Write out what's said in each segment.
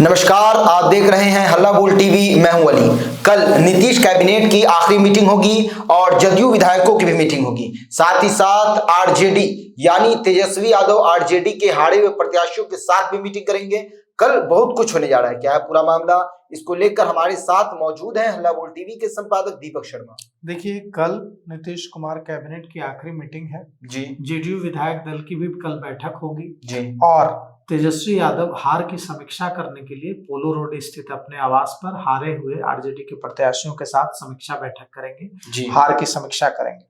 नमस्कार, आप देख रहे हैं हल्ला बोल टीवी। मैं हूं अली। कल नीतीश कैबिनेट की आखिरी मीटिंग होगी और जदयू विधायकों की भी मीटिंग होगी। साथ ही साथ आरजेडी यानी तेजस्वी यादव आरजेडी के हारे हुए प्रत्याशियों के साथ भी मीटिंग करेंगे। कल बहुत कुछ होने जा रहा है। क्या है पूरा मामला, इसको लेकर हमारे साथ मौजूद हैं हल्ला बोल टीवी के संपादक दीपक शर्मा। देखिए, कल नीतीश कुमार कैबिनेट की आखिरी मीटिंग है जी। जेडीयू विधायक दल की भी कल बैठक होगी जी। और तेजस्वी यादव हार की समीक्षा करने के लिए पोलो रोड स्थित अपने आवास पर हारे हुए आरजेडी के प्रत्याशियों के साथ समीक्षा बैठक करेंगे। जी। हार की समीक्षा करेंगे।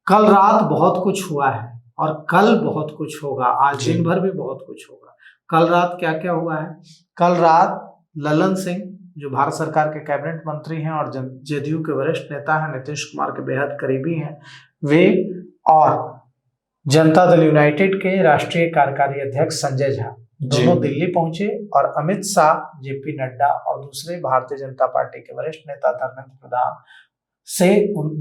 कल रात बहुत कुछ हुआ है और कल बहुत कुछ होगा। आज दिन भर भी बहुत कुछ होगा। कल रात क्या क्या हुआ है? कल रात ललन सिंह, जो भारत सरकार के कैबिनेट मंत्री हैं और जदयू के वरिष्ठ नेता हैं, नीतीश कुमार के बेहद करीबी हैं, वे और जनता दल यूनाइटेड के राष्ट्रीय कार्यकारी अध्यक्ष संजय झा दोनों दिल्ली पहुंचे और अमित शाह, जेपी नड्डा और दूसरे भारतीय जनता पार्टी के वरिष्ठ नेता धर्मेंद्र प्रधान से,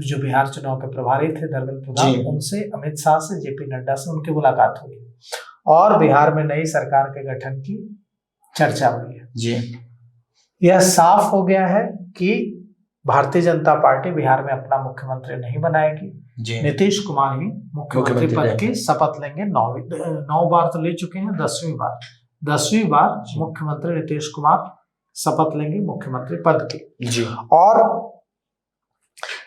जो बिहार चुनाव के प्रभारी थे धर्मेंद्र प्रधान, उनसे, अमित शाह से, जेपी नड्डा से उनकी मुलाकात हुई और बिहार में नई सरकार के गठन की चर्चा हुई है। जी। यह साफ हो गया है कि भारतीय जनता पार्टी बिहार में अपना मुख्यमंत्री नहीं बनाएगी। नीतीश कुमार ही मुख्यमंत्री पद की शपथ लेंगे। 9 बार तो ले चुके हैं, 10वीं बार मुख्यमंत्री नीतीश कुमार शपथ लेंगे मुख्यमंत्री पद की। जी। और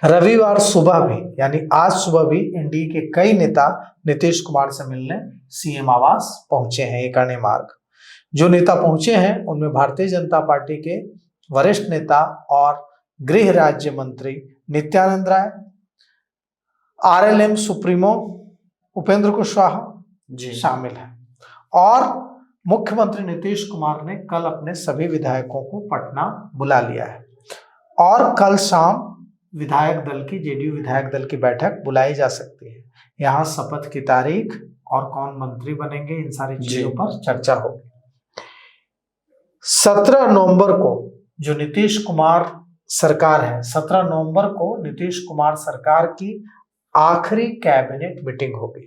रविवार सुबह भी, यानी आज सुबह भी, एनडीए के कई नेता नीतीश कुमार से मिलने सीएम आवास पहुंचे हैं। ये करने मार्ग जो नेता पहुंचे हैं उनमें भारतीय जनता पार्टी के वरिष्ठ नेता और गृह राज्य मंत्री नित्यानंद राय, आरएलएम सुप्रीमो उपेंद्र कुशवाहा शामिल है। और मुख्यमंत्री नीतीश कुमार ने कल अपने सभी विधायकों को पटना बुला लिया है और कल शाम विधायक दल की, जेडीयू विधायक दल की बैठक बुलाई जा सकती है। यहाँ शपथ की तारीख और कौन मंत्री बनेंगे, इन सारी चीजों पर चर्चा होगी। 17 नवंबर को जो नीतीश कुमार सरकार है, 17 नवंबर को नीतीश कुमार सरकार की आखिरी कैबिनेट मीटिंग होगी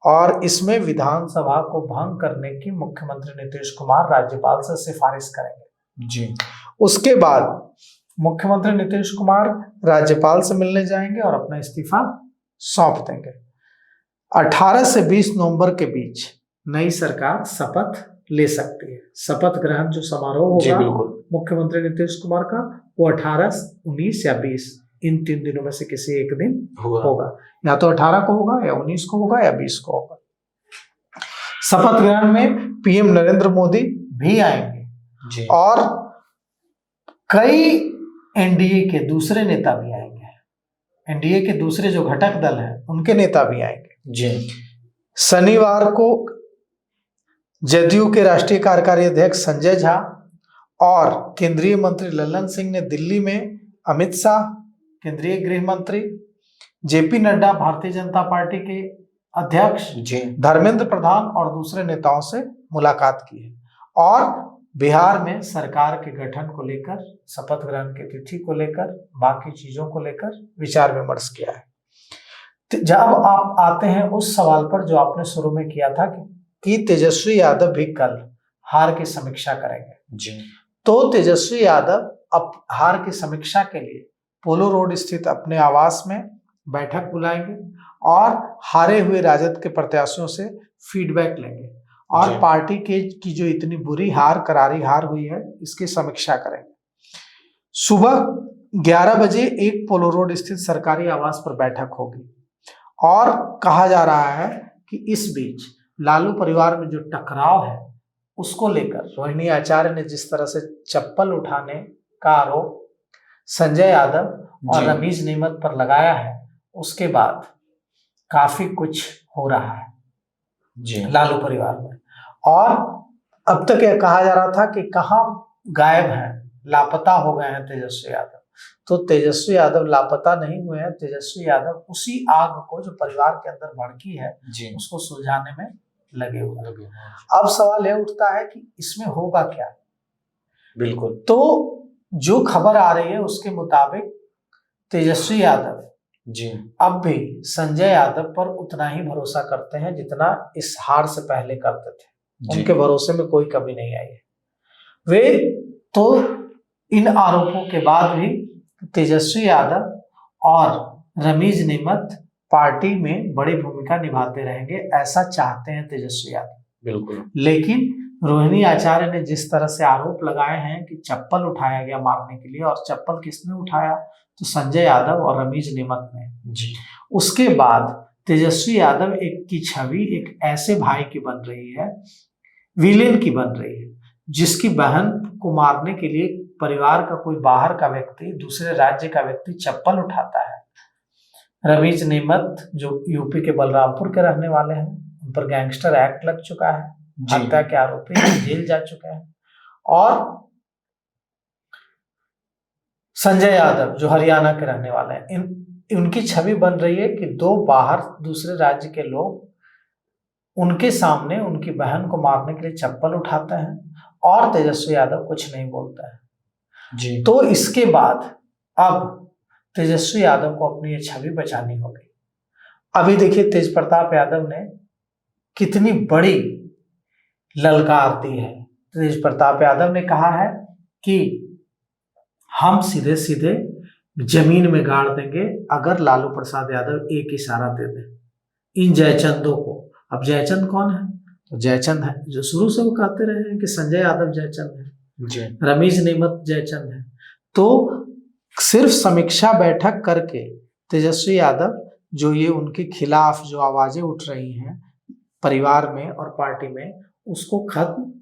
और इसमें विधानसभा को भंग करने की मुख्यमंत्री नीतीश कुमार राज्यपाल से सिफारिश करेंगे। जी। उसके बाद मुख्यमंत्री नीतीश कुमार राज्यपाल से मिलने जाएंगे और अपना इस्तीफा सौंप देंगे। 18 से 20 नवंबर के बीच नई सरकार शपथ ले सकती है। शपथ ग्रहण जो समारोह होगा मुख्यमंत्री नीतीश कुमार का, वो 18, 19 या 20, इन 3 दिनों में से किसी एक दिन होगा। या तो 18 को होगा या 19 को होगा या 20 को होगा। शपथ ग्रहण में पीएम नरेंद्र मोदी भी आएंगे और कई एनडीए के दूसरे नेता भी आएंगे। एनडीए के दूसरे जो घटक दल हैं उनके नेता भी आएंगे। शनिवार को जदयू के राष्ट्रीय कार्यकारी अध्यक्ष संजय झा और केंद्रीय मंत्री ललन सिंह ने दिल्ली में अमित शाह, केंद्रीय गृह मंत्री, जेपी नड्डा, भारतीय जनता पार्टी के अध्यक्ष धर्मेंद्र प्रधान और दूसरे नेताओं से मुलाकात की है और बिहार में सरकार के गठन को लेकर, शपथ ग्रहण की तिथि को लेकर, बाकी चीजों को लेकर विचार विमर्श किया है। जब आप आते हैं उस सवाल पर जो आपने शुरू में किया था कि तेजस्वी यादव भी कल हार की समीक्षा करेंगे, तो तेजस्वी यादव अब हार की समीक्षा के लिए पोलो रोड स्थित अपने आवास में बैठक बुलाएंगे और हारे हुए राजद के प्रत्याशियों से फीडबैक लेंगे और पार्टी की जो इतनी बुरी हार, करारी हार हुई है, इसकी समीक्षा करेंगे। सुबह 11 बजे एक पोलो रोड स्थित सरकारी आवास पर बैठक होगी और कहा जा रहा है कि इस बीच लालू परिवार में जो टकराव है उसको लेकर रोहिणी आचार्य ने जिस तरह से चप्पल उठाने का आरोप संजय यादव और रमीज नेमत पर लगाया है, उसके बाद काफी कुछ हो रहा है लालू परिवार में। और अब तक यह कहा जा रहा था कि कहाँ गायब हैं, लापता हो गए हैं तेजस्वी यादव। तो तेजस्वी यादव लापता नहीं हुए हैं। तेजस्वी यादव उसी आग को जो परिवार के अंदर भड़की है उसको सुलझाने में लगे हुए हैं। अब सवाल यह उठता है कि इसमें होगा क्या। बिल्कुल। तो जो खबर आ रही है उसके मुताबिक तेजस्वी यादव अब भी संजय यादव पर उतना ही भरोसा करते हैं जितना इस हार से पहले करते थे। उनके भरोसे में कोई कमी नहीं आई है। वे तो इन आरोपों के बाद भी तेजस्वी यादव और रमीज नेमत पार्टी में बड़ी भूमिका निभाते रहेंगे, ऐसा चाहते हैं तेजस्वी यादव। बिल्कुल। लेकिन रोहिणी आचार्य ने जिस तरह से आरोप लगाए हैं कि चप्पल उठाया गया मारने के लिए, और चप्पल किसने उठाया, तो संजय यादव और रमीज नेमत ने जी। उसके बाद तेजस्वी यादव की छवि एक ऐसे भाई की बन रही है, विलेन की बन रही है, जिसकी बहन को मारने के लिए परिवार का कोई बाहर का व्यक्ति, दूसरे राज्य का व्यक्ति चप्पल उठाता है। रमीज नेमत जो यूपी के बलरामपुर के रहने वाले हैं, उन पर गैंगस्टर एक्ट लग चुका है, हत्या के आरोपी जेल जा चुके हैं। और संजय यादव जो हरियाणा के रहने वाले हैं, उनकी छवि बन रही है कि दो बाहर दूसरे राज्य के लोग उनके सामने उनकी बहन को मारने के लिए चप्पल उठाते हैं और तेजस्वी यादव कुछ नहीं बोलता है जी। तो इसके बाद अब तेजस्वी यादव को अपनी ये छवि बचानी होगी। अभी देखिए तेज प्रताप यादव ने कितनी बड़ी ललकार दी है। तेज प्रताप यादव ने कहा है कि हम सीधे सीधे जमीन में गाड़ देंगे अगर लालू प्रसाद यादव एक इशारा दे दे इन जयचंदों को। अब जयचंद कौन है? तो जयचंद है जो शुरू से वो कहते रहे हैं कि संजय यादव जयचंद है, रमीज नेमत जयचंद है। तो सिर्फ समीक्षा बैठक करके तेजस्वी यादव जो ये उनके खिलाफ जो आवाजें उठ रही हैं परिवार में और पार्टी में, उसको खत्म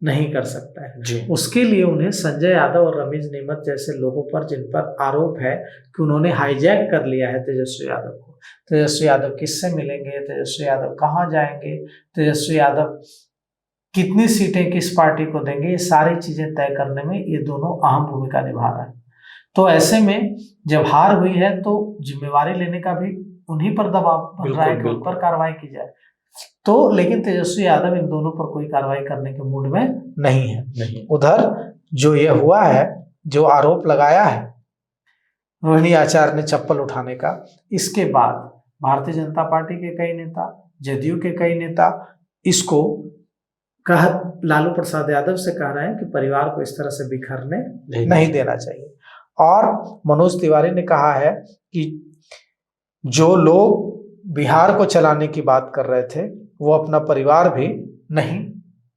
नहीं कर सकता है जी। उसके लिए उन्हें संजय यादव और रमीज नेमत जैसे लोगों पर, जिन पर आरोप है कि उन्होंने हाईजैक कर लिया है तेजस्वी यादव को, तेजस्वी यादव किससे मिलेंगे, तेजस्वी यादव कहाँ जाएंगे, तेजस्वी यादव कितनी सीटें किस पार्टी को देंगे, ये सारी चीजें तय करने में ये दोनों अहम भूमिका निभा रहे हैं। तो ऐसे में जब हार हुई है तो जिम्मेवारी लेने का भी उन्हीं पर दबाव बन रहा है कि उन पर कार्रवाई की जाए। तो लेकिन तेजस्वी यादव इन दोनों पर कोई कार्रवाई करने के मूड में नहीं है। उधर जो ये हुआ है, जो आरोप लगाया है रोहिणी आचार्य ने चप्पल उठाने का, इसके बाद भारतीय जनता पार्टी के कई नेता, जदयू के कई नेता इसको लालू प्रसाद यादव से कह रहे हैं कि परिवार को इस तरह से बिखरने नहीं देना चाहिए। और मनोज तिवारी ने कहा है कि जो लोग बिहार को चलाने की बात कर रहे थे वो अपना परिवार भी नहीं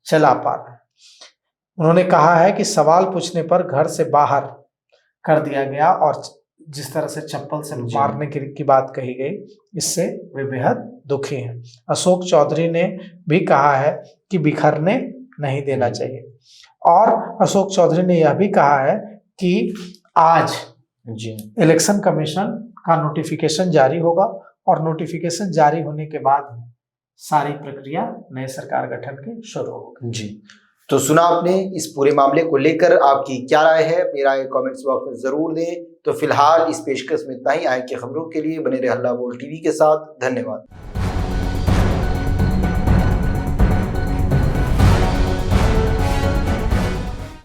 चला पा रहे। उन्होंने कहा है कि सवाल पूछने पर घर से बाहर कर दिया गया और जिस तरह से चप्पल से मारने की बात कही गई, इससे वे बेहद दुखी हैं। अशोक चौधरी ने भी कहा है कि बिखरने नहीं देना चाहिए। और अशोक चौधरी ने यह भी कहा है कि आज इलेक्शन कमीशन का नोटिफिकेशन जारी होगा और नोटिफिकेशन जारी होने के बाद सारी प्रक्रिया नए सरकार गठन की शुरू होगी जी। तो सुना आपने, इस पूरे मामले को लेकर आपकी क्या राय है? अपनी राय कमेंट्स बॉक्स में जरूर दें। तो फिलहाल इस पेशकश में इतना ही। आए की खबरों के लिए बने रहे हल्ला बोल टीवी के साथ। धन्यवाद।